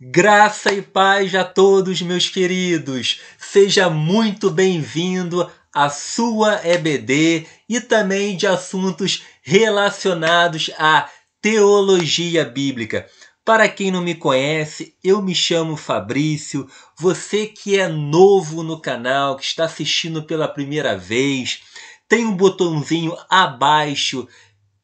Graça e paz a todos, meus queridos. Seja muito bem-vindo à sua EBD e também de assuntos relacionados à teologia bíblica. Para quem não me conhece, eu me chamo Fabrício. Você que é novo no canal, que está assistindo pela primeira vez, tem um botãozinho abaixo,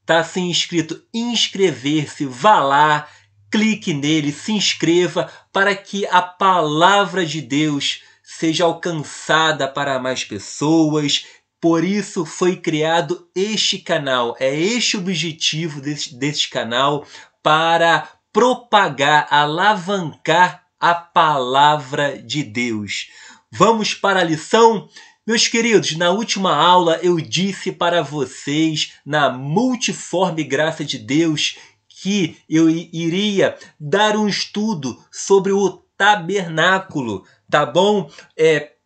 tá assim escrito inscrever-se, vá lá, clique nele, se inscreva para que a palavra de Deus seja alcançada para mais pessoas. Por isso foi criado este canal. É este o objetivo deste canal, para propagar, alavancar a palavra de Deus. Vamos para a lição? Meus queridos, na última aula eu disse para vocês, na multiforme graça de Deus, que eu iria dar um estudo sobre o tabernáculo, tá bom?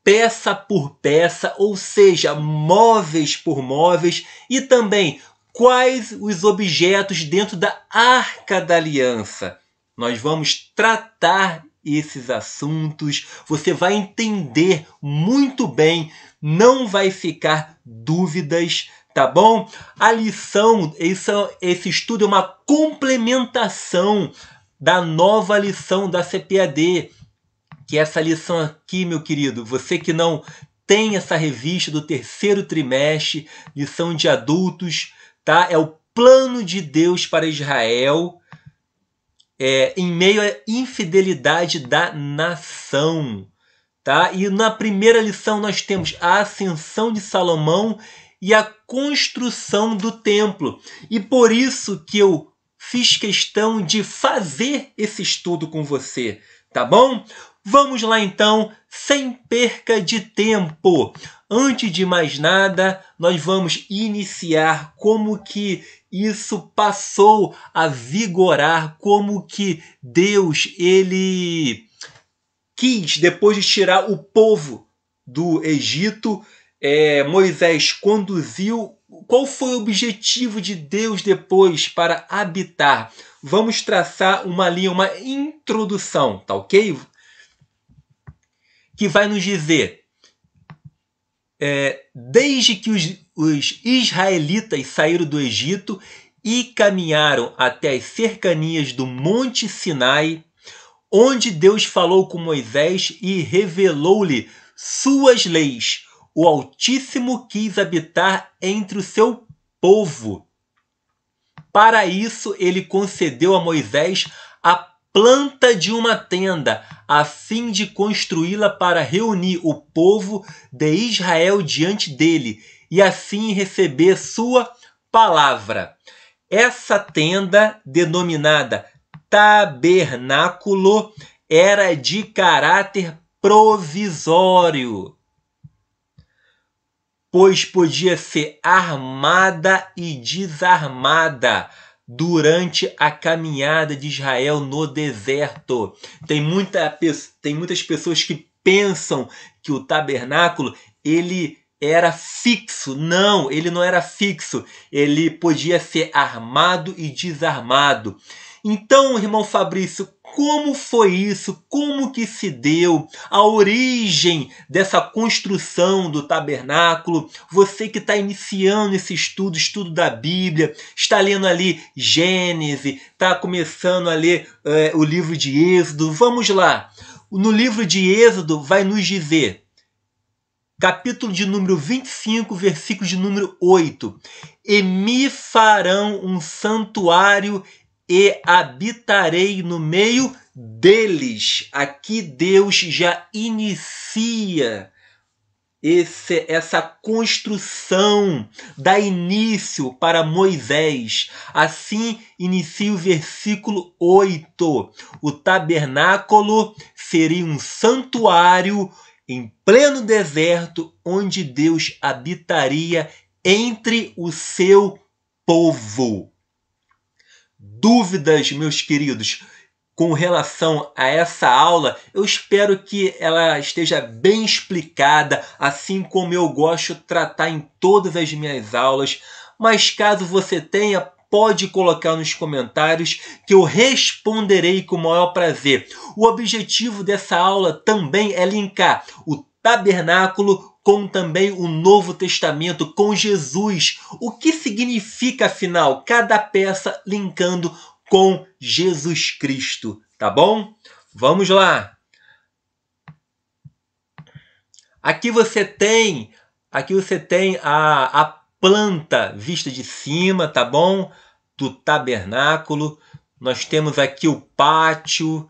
Peça por peça, ou seja, móveis por móveis, e também quais os objetos dentro da Arca da Aliança. Nós vamos tratar esses assuntos, você vai entender muito bem, não vai ficar dúvidas, tá bom? A lição, esse estudo é uma complementação da nova lição da CPAD, que é essa lição aqui, meu querido. Você que não tem essa revista do terceiro trimestre, lição de adultos, tá? É o plano de Deus para Israel, em meio à infidelidade da nação. Tá? E na primeira lição nós temos a ascensão de Salomão e a construção do templo. E por isso que eu fiz questão de fazer esse estudo com você, tá bom? Vamos lá então, sem perca de tempo. Antes de mais nada, nós vamos iniciar como que isso passou a vigorar, como que Deus, ele quis, depois de tirar o povo do Egito, Moisés conduziu. Qual foi o objetivo de Deus depois para habitar? Vamos traçar uma linha, uma introdução, tá ok? Que vai nos dizer, desde que os israelitas saíram do Egito e caminharam até as cercanias do Monte Sinai, onde Deus falou com Moisés e revelou-lhe suas leis, o Altíssimo quis habitar entre o seu povo. Para isso, ele concedeu a Moisés a planta de uma tenda, a fim de construí-la para reunir o povo de Israel diante dele, e assim receber sua palavra. Essa tenda, denominada tabernáculo, era de caráter provisório, pois podia ser armada e desarmada durante a caminhada de Israel no deserto. Tem muitas pessoas que pensam que o tabernáculo ele era fixo. Não, ele não era fixo. Ele podia ser armado e desarmado. Então, irmão Fabrício, como foi isso? Como que se deu a origem dessa construção do tabernáculo? Você que está iniciando esse estudo da Bíblia, está lendo ali Gênesis, está começando a ler o livro de Êxodo. Vamos lá. No livro de Êxodo vai nos dizer, capítulo de número 25, versículo de número 8. E me farão um santuário e habitarei no meio deles. Aqui Deus já inicia essa construção, dá início para Moisés. Assim inicia o versículo 8. O tabernáculo seria um santuário em pleno deserto, onde Deus habitaria entre o seu povo. Dúvidas, meus queridos, com relação a essa aula? Eu espero que ela esteja bem explicada, assim como eu gosto de tratar em todas as minhas aulas. Mas caso você tenha, pode colocar nos comentários que eu responderei com o maior prazer. O objetivo dessa aula também é linkar o tabernáculo com também o Novo Testamento, com Jesus. O que significa, afinal, cada peça linkando com Jesus Cristo, tá bom? Vamos lá. Aqui você tem a planta vista de cima, tá bom? Do tabernáculo. Nós temos aqui o pátio.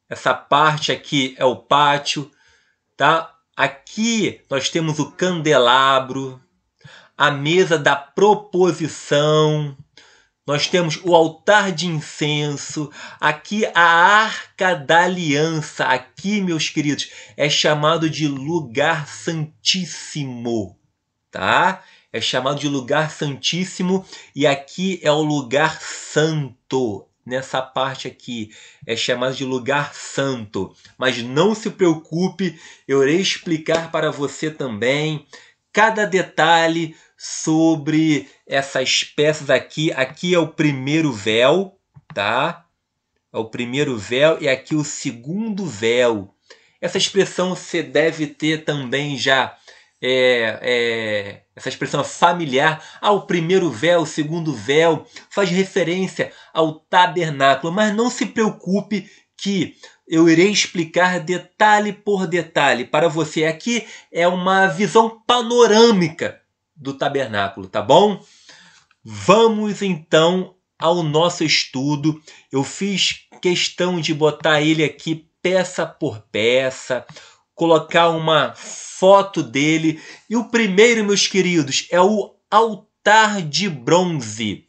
Essa parte aqui é o pátio, tá? Aqui nós temos o candelabro, a mesa da proposição. Nós temos o altar de incenso, aqui a arca da aliança, aqui, meus queridos, é chamado de lugar santíssimo, tá? É chamado de lugar santíssimo e aqui é o lugar santo. Nessa parte aqui é chamado de lugar santo. Mas não se preocupe, eu irei explicar para você também cada detalhe sobre essas peças aqui. Aqui é o primeiro véu, tá? É o primeiro véu e aqui o segundo véu. Essa expressão você deve ter também já, essa expressão familiar. O primeiro véu, o segundo véu, faz referência ao tabernáculo. Mas não se preocupe que eu irei explicar detalhe por detalhe para você. Aqui é uma visão panorâmica do tabernáculo, tá bom? Vamos então ao nosso estudo. Eu fiz questão de botar ele aqui peça por peça, colocar uma foto dele. E o primeiro, meus queridos, é o altar de bronze.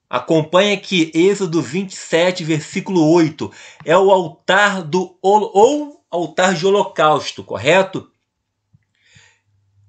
Acompanhe aqui, Êxodo 27, versículo 8. É o altar ou altar de holocausto, correto?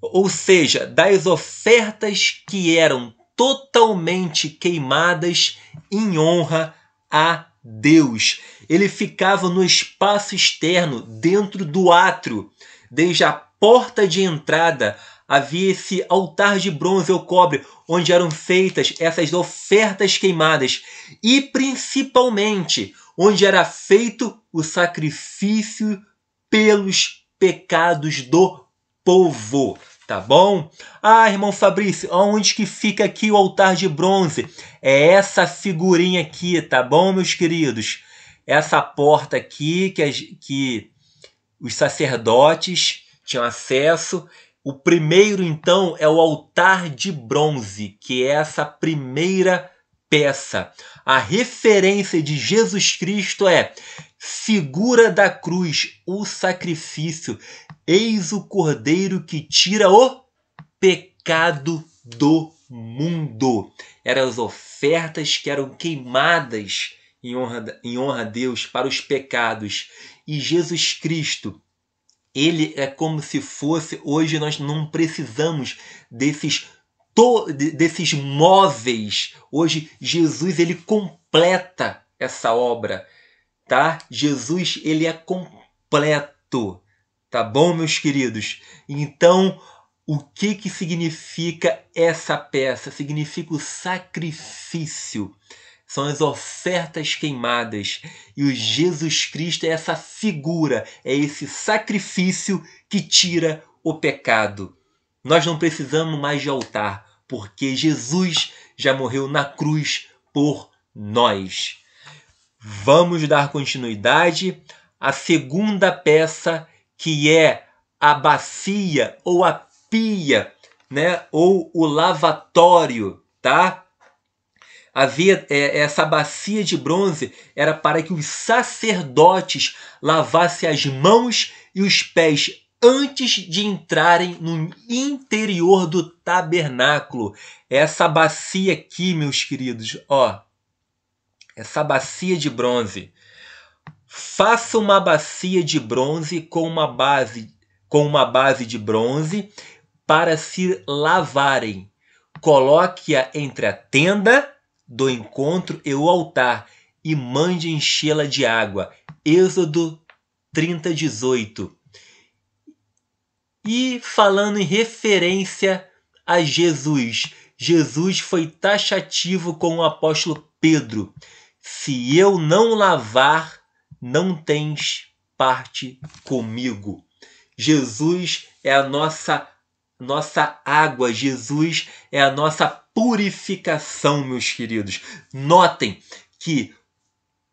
Ou seja, das ofertas que eram totalmente queimadas em honra a Deus. Ele ficava no espaço externo, dentro do átrio. Desde a porta de entrada havia esse altar de bronze ou cobre, onde eram feitas essas ofertas queimadas. E principalmente, onde era feito o sacrifício pelos pecados do povo. Tá bom? Irmão Fabrício, onde que fica aqui o altar de bronze? É essa figurinha aqui, tá bom, meus queridos? Essa porta aqui que os sacerdotes tinham acesso. O primeiro, então, é o altar de bronze, que é essa primeira peça. A referência de Jesus Cristo é figura da cruz, o sacrifício. Eis o Cordeiro que tira o pecado do mundo. Eram as ofertas que eram queimadas em honra a Deus para os pecados. E Jesus Cristo, ele é como se fosse... Hoje nós não precisamos desses móveis. Hoje Jesus, ele completa essa obra, tá? Jesus, ele é completo. Tá bom, meus queridos? Então, o que significa essa peça? Significa o sacrifício. São as ofertas queimadas. E o Jesus Cristo é essa figura, é esse sacrifício que tira o pecado. Nós não precisamos mais de altar, porque Jesus já morreu na cruz por nós. Vamos dar continuidade. A segunda peça, que é a bacia ou a pia, né? Ou o lavatório, tá? Havia essa bacia de bronze, era para que os sacerdotes lavassem as mãos e os pés antes de entrarem no interior do tabernáculo. Essa bacia aqui, meus queridos, ó, essa bacia de bronze. Faça uma bacia de bronze com uma base de bronze para se lavarem. Coloque-a entre a tenda do encontro e o altar e mande enchê-la de água. Êxodo 30, 18. E falando em referência a Jesus, Jesus foi taxativo com o apóstolo Pedro: se eu não lavar, não tens parte comigo. Jesus é a nossa água, Jesus é a nossa purificação, meus queridos. Notem que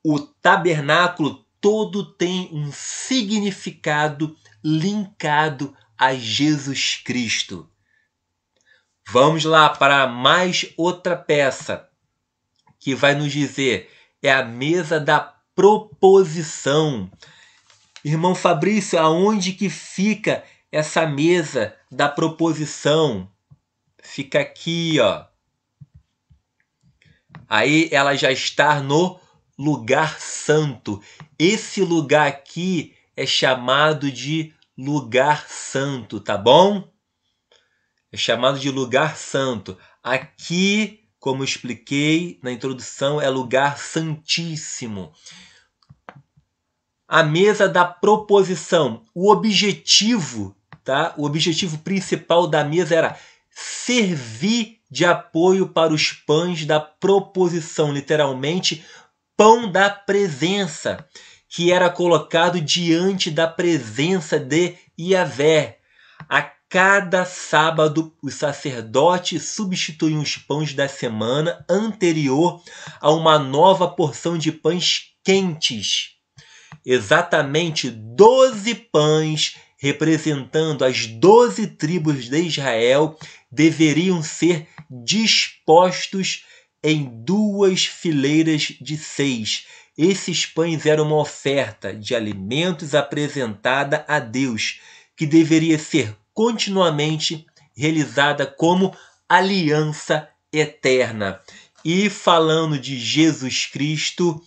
o tabernáculo todo tem um significado linkado a Jesus Cristo. Vamos lá para mais outra peça que vai nos dizer, é a mesa da proposição. Irmão Fabrício, aonde que fica essa mesa da proposição? Fica aqui, ó. Aí ela já está no lugar santo. Esse lugar aqui é chamado de lugar santo, tá bom? É chamado de lugar santo. Aqui, como eu expliquei na introdução, é lugar santíssimo. A mesa da proposição. O objetivo, tá? O objetivo principal da mesa era servir de apoio para os pães da proposição, literalmente, pão da presença, que era colocado diante da presença de Yahvé. A cada sábado, os sacerdotes substituíam os pães da semana anterior a uma nova porção de pães quentes. Exatamente 12 pães, representando as 12 tribos de Israel, deveriam ser dispostos em 2 fileiras de 6. Esses pães eram uma oferta de alimentos apresentada a Deus, que deveria ser continuamente realizada como aliança eterna. E falando de Jesus Cristo,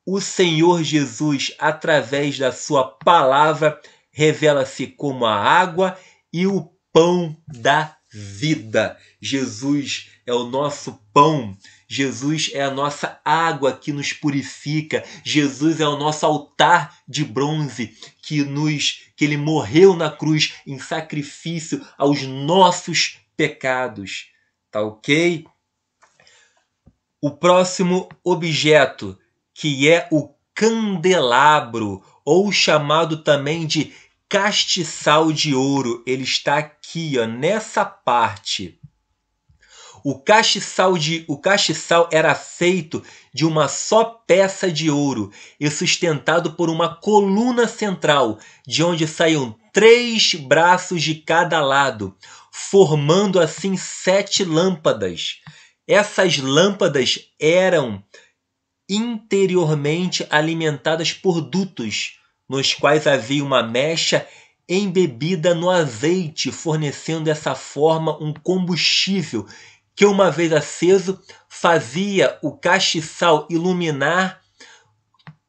o Senhor Jesus, através da sua palavra, revela-se como a água e o pão da vida. Jesus é o nosso pão. Jesus é a nossa água que nos purifica. Jesus é o nosso altar de bronze que ele morreu na cruz em sacrifício aos nossos pecados. Tá ok? O próximo objeto, que é o candelabro, ou chamado também de castiçal de ouro. Ele está aqui, ó, nessa parte. O castiçal era feito de uma só peça de ouro e sustentado por uma coluna central, de onde saíam 3 braços de cada lado, formando assim 7 lâmpadas. Essas lâmpadas eram interiormente alimentadas por dutos, nos quais havia uma mecha embebida no azeite, fornecendo dessa forma um combustível que, uma vez aceso, fazia o castiçal iluminar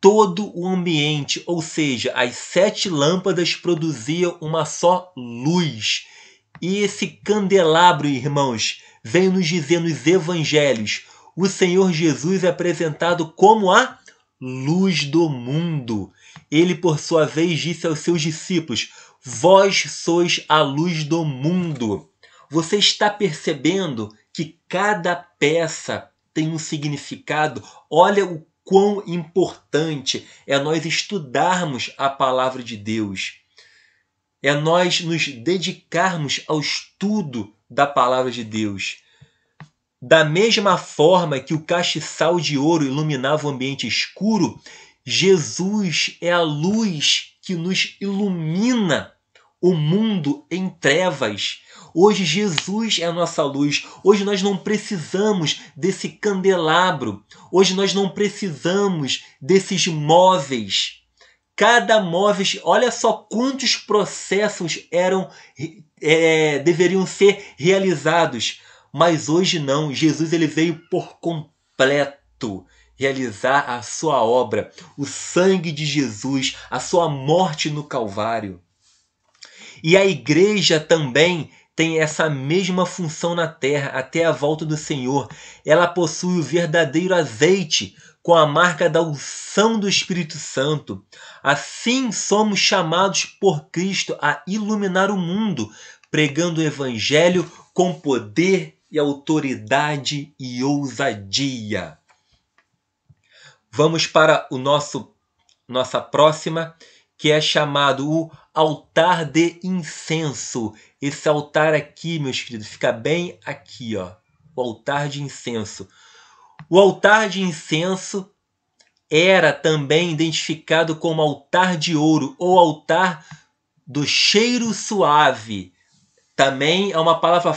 todo o ambiente, ou seja, as 7 lâmpadas produziam uma só luz. E esse candelabro, irmãos, vem nos dizer nos evangelhos, o Senhor Jesus é apresentado como a luz do mundo. Ele, por sua vez, disse aos seus discípulos: vós sois a luz do mundo. Você está percebendo que cada peça tem um significado? Olha o quão importante é nós estudarmos a palavra de Deus. É nós nos dedicarmos ao estudo da palavra de Deus. Da mesma forma que o castiçal de ouro iluminava o ambiente escuro, Jesus é a luz que nos ilumina o mundo em trevas. Hoje Jesus é a nossa luz. Hoje nós não precisamos desse candelabro. Hoje nós não precisamos desses móveis. Cada móvel, olha só quantos processos deveriam ser realizados. Mas hoje não, Jesus ele veio por completo realizar a sua obra, o sangue de Jesus, a sua morte no Calvário. E a igreja também tem essa mesma função na terra até a volta do Senhor. Ela possui o verdadeiro azeite com a marca da unção do Espírito Santo. Assim somos chamados por Cristo a iluminar o mundo, pregando o evangelho com poder e autoridade e ousadia. Vamos para nossa próxima, que é chamado o altar de incenso. Esse altar aqui, meus queridos, fica bem aqui, ó, o altar de incenso. O altar de incenso era também identificado como altar de ouro ou altar do cheiro suave. Também é uma palavra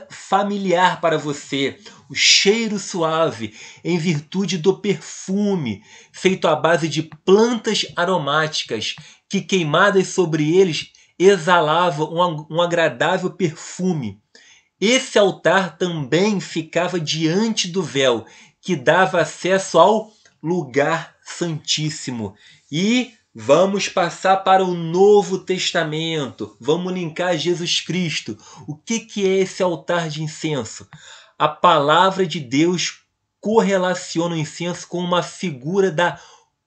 familiar para você, o cheiro suave, em virtude do perfume, feito à base de plantas aromáticas, que queimadas sobre eles exalavam um agradável perfume. Esse altar também ficava diante do véu, que dava acesso ao lugar santíssimo. E vamos passar para o Novo Testamento. Vamos linkar Jesus Cristo. O que é esse altar de incenso? A palavra de Deus correlaciona o incenso com uma figura da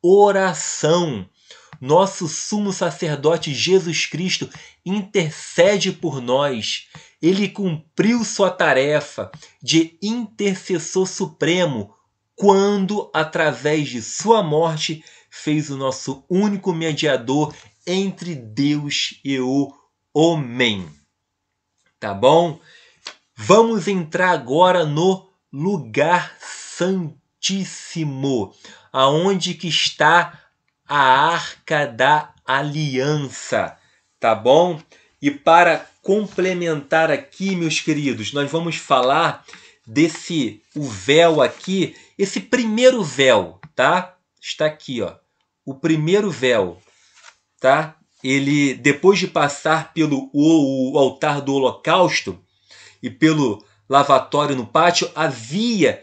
oração. Nosso sumo sacerdote Jesus Cristo intercede por nós. Ele cumpriu sua tarefa de intercessor supremo quando, através de sua morte, fez o nosso único mediador entre Deus e o homem. Tá bom? Vamos entrar agora no lugar santíssimo, aonde que está a Arca da Aliança, tá bom? E para complementar aqui, meus queridos, nós vamos falar o véu aqui, esse primeiro véu, tá? Está aqui, ó. O primeiro véu, tá? Ele, depois de passar pelo o altar do holocausto e pelo lavatório no pátio, havia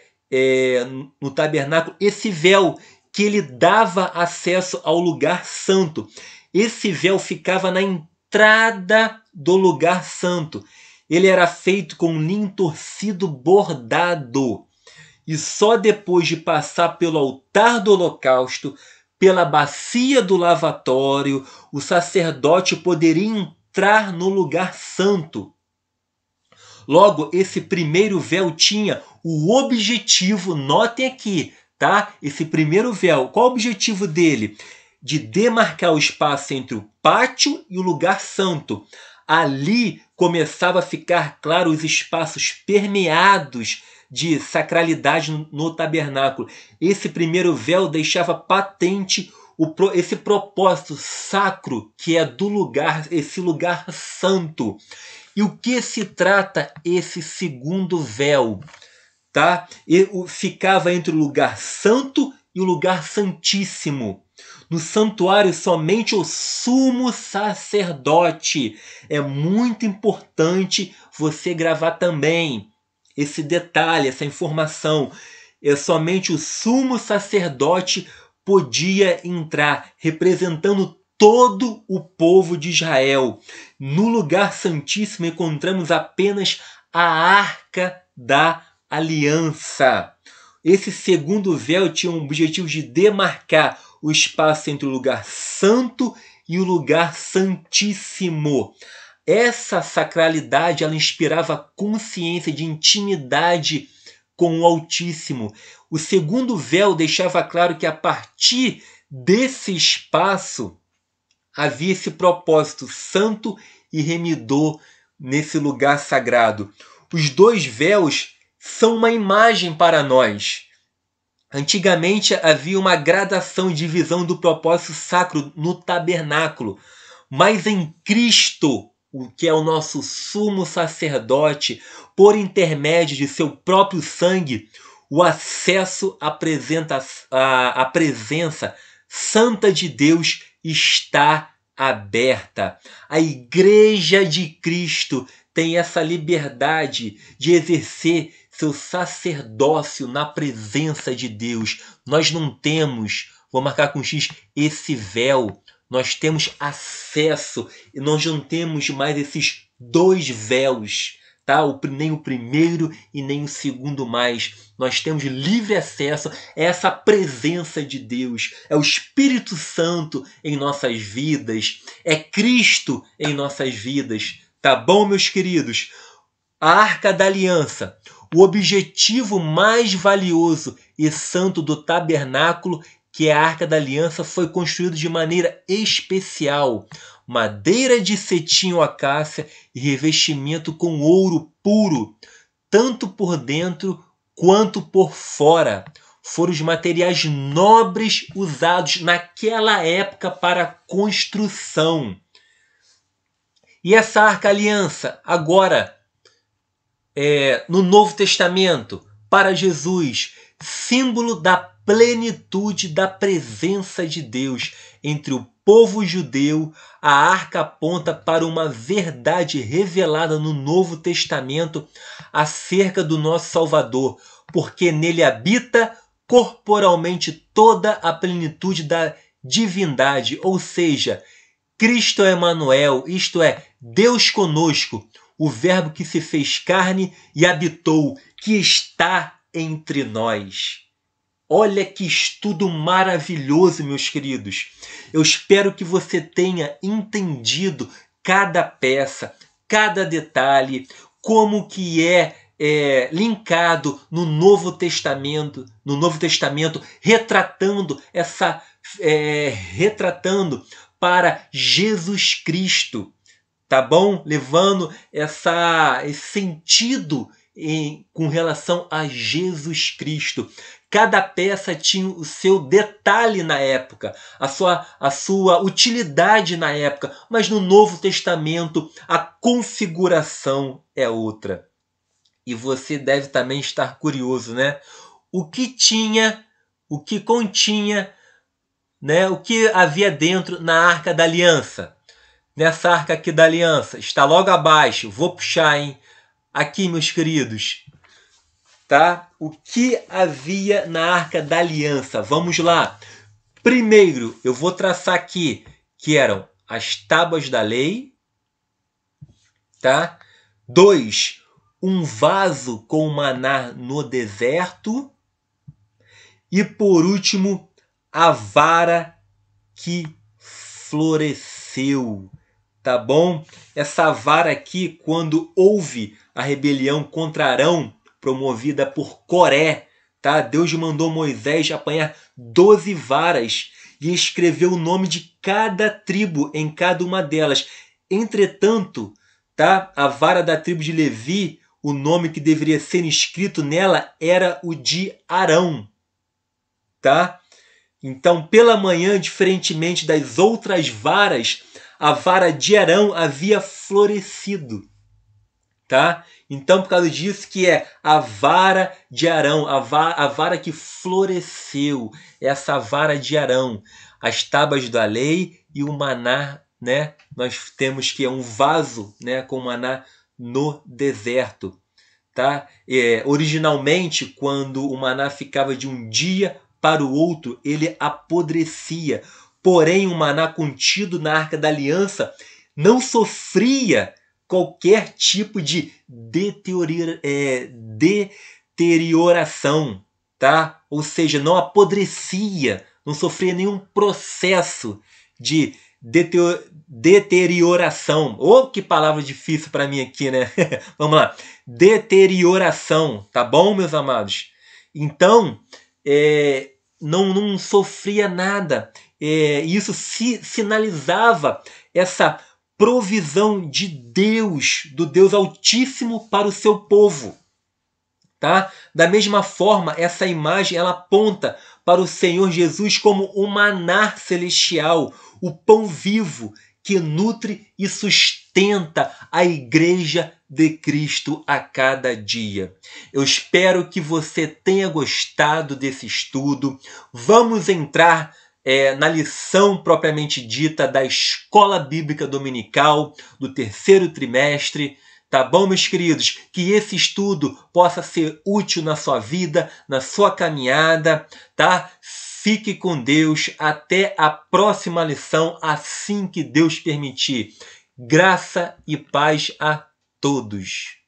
no tabernáculo esse véu que ele dava acesso ao lugar santo. Esse véu ficava na entrada do lugar santo. Ele era feito com linho torcido bordado. E só depois de passar pelo altar do holocausto, pela bacia do lavatório, o sacerdote poderia entrar no lugar santo. Logo, esse primeiro véu tinha o objetivo, notem aqui, tá? Esse primeiro véu, qual o objetivo dele? De demarcar o espaço entre o pátio e o lugar santo. Ali começava a ficar claro os espaços permeados de sacralidade no tabernáculo. Esse primeiro véu deixava patente esse propósito sacro que é do lugar, esse lugar santo. E o que se trata esse segundo véu? Tá? Ficava entre o lugar santo e o lugar santíssimo. No santuário, somente o sumo sacerdote. É muito importante você gravar também esse detalhe, essa informação. Somente o sumo sacerdote podia entrar, representando todo o povo de Israel. No lugar santíssimo encontramos apenas a Arca da Aliança. Esse segundo véu tinha o objetivo de demarcar o espaço entre o lugar santo e o lugar santíssimo. Essa sacralidade ela inspirava a consciência de intimidade com o Altíssimo. O segundo véu deixava claro que a partir desse espaço havia esse propósito santo e remidor nesse lugar sagrado. Os dois véus são uma imagem para nós. Antigamente havia uma gradação e divisão do propósito sacro no tabernáculo, mas em Cristo, o que é o nosso sumo sacerdote, por intermédio de seu próprio sangue, o acesso à presença santa de Deus está aberta. A Igreja de Cristo tem essa liberdade de exercer seu sacerdócio na presença de Deus. Nós não temos, vou marcar com X, esse véu. Nós temos acesso e nós não temos mais esses dois véus, tá? Nem o primeiro e nem o segundo mais. Nós temos livre acesso a essa presença de Deus. É o Espírito Santo em nossas vidas. É Cristo em nossas vidas. Tá bom, meus queridos? A Arca da Aliança, o objetivo mais valioso e santo do tabernáculo, que é a Arca da Aliança, foi construído de maneira especial. Madeira de cetim ou acácia e revestimento com ouro puro, tanto por dentro quanto por fora. Foram os materiais nobres usados naquela época para a construção. E essa Arca-Aliança, agora, no Novo Testamento, para Jesus, símbolo da plenitude da presença de Deus entre o povo judeu, a arca aponta para uma verdade revelada no Novo Testamento acerca do nosso Salvador, porque nele habita corporalmente toda a plenitude da divindade, ou seja, Cristo é Emanuel, isto é, Deus conosco, o Verbo que se fez carne e habitou, que está entre nós. Olha que estudo maravilhoso, meus queridos. Eu espero que você tenha entendido cada peça, cada detalhe, como que é linkado no Novo Testamento, retratando para Jesus Cristo, tá bom? Levando esse sentido com relação a Jesus Cristo. Cada peça tinha o seu detalhe na época, a sua utilidade na época, mas no Novo Testamento a configuração é outra. E você deve também estar curioso, né? O que continha, né? O que havia dentro na Arca da Aliança? Nessa arca aqui da aliança, está logo abaixo, vou puxar, hein? Aqui, meus queridos, tá? O que havia na Arca da Aliança? Vamos lá. Primeiro, eu vou traçar aqui, que eram as tábuas da lei, tá? 2, um vaso com maná no deserto. E por último, a vara que floresceu. Tá bom? Essa vara aqui, quando houve a rebelião contra Arão, promovida por Coré, tá? Deus mandou Moisés apanhar 12 varas e escreveu o nome de cada tribo em cada uma delas. Entretanto, tá? A vara da tribo de Levi, o nome que deveria ser escrito nela era o de Arão, tá? Então, pela manhã, diferentemente das outras varas, a vara de Arão havia florescido, tá? Então, por causa disso que é a vara de Arão, a vara que floresceu, essa vara de Arão, as tábuas da lei e o maná, né? Nós temos que é um vaso, né, com maná no deserto, tá? Originalmente, quando o maná ficava de um dia para o outro, ele apodrecia. Porém, o maná contido na Arca da Aliança não sofria qualquer tipo de deterioração, tá? Ou seja, não apodrecia, não sofria nenhum processo de deterioração. Oh, que palavra difícil para mim aqui, né? Vamos lá. Deterioração, tá bom, meus amados? Então, não sofria nada. Isso sinalizava essa provisão de Deus, do Deus Altíssimo para o seu povo. Tá? Da mesma forma, essa imagem ela aponta para o Senhor Jesus como o maná celestial, o pão vivo que nutre e sustenta a igreja de Cristo a cada dia. Eu espero que você tenha gostado desse estudo. Vamos entrar na lição propriamente dita da Escola Bíblica Dominical do 3º trimestre. Tá bom, meus queridos? Que esse estudo possa ser útil na sua vida, na sua caminhada, tá? Fique com Deus. Até a próxima lição, assim que Deus permitir. Graça e paz a todos.